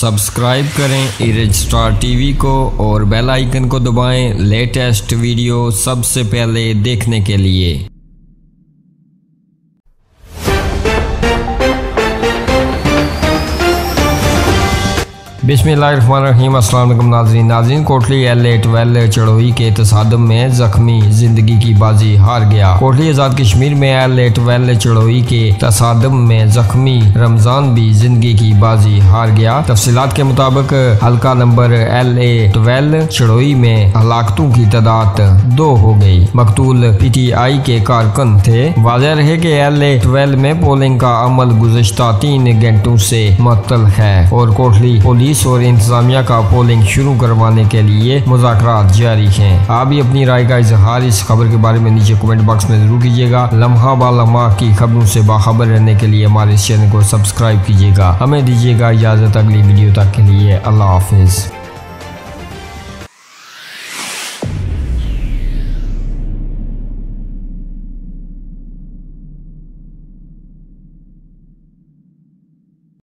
Subscribe करें erase star TV को और बेल आइकन को दबाएं लेटेस्ट वीडियो सबसे पहले देखने के लिए। बिस्मिल्लाहिर्रहमानिर्रहीम। अस्सलाम वालेकुम नाज़रीन। कोटली LA-12 चढ़ोई के तसादम में जख्मी जिंदगी की बाजी हार गया। कोटली आज़ाद कश्मीर में LA-12 चढ़ोई के तसादम में जख्मी रमजान भी जिंदगी की बाजी हार गया। तफसीलात के मुताबिक हल्का नंबर LA-12 चढ़ोई में हलाकतों की तादाद 2 हो गई। मकतूल PTI के कारकुन थे। वाज़ेह रहे कि LA-12 में पोलिंग का अमल गुज़श्ता 3 घंटों से मुअत्तल है और कोटली पुलिस और इंतजामिया का पोलिंग शुरू करवाने के लिए मुज़ाकरात जारी हैं। आप भी अपनी राय का इजहार इस खबर के बारे में नीचे कमेंट बॉक्स में जरूर कीजिएगा। लम्हा बा लम्हा की खबरों से बाखबर रहने के लिए हमारे इस चैनल को सब्सक्राइब कीजिएगा। हमें दीजिएगा इजाजत अगली वीडियो तक के लिए। अल्लाह हाफिज।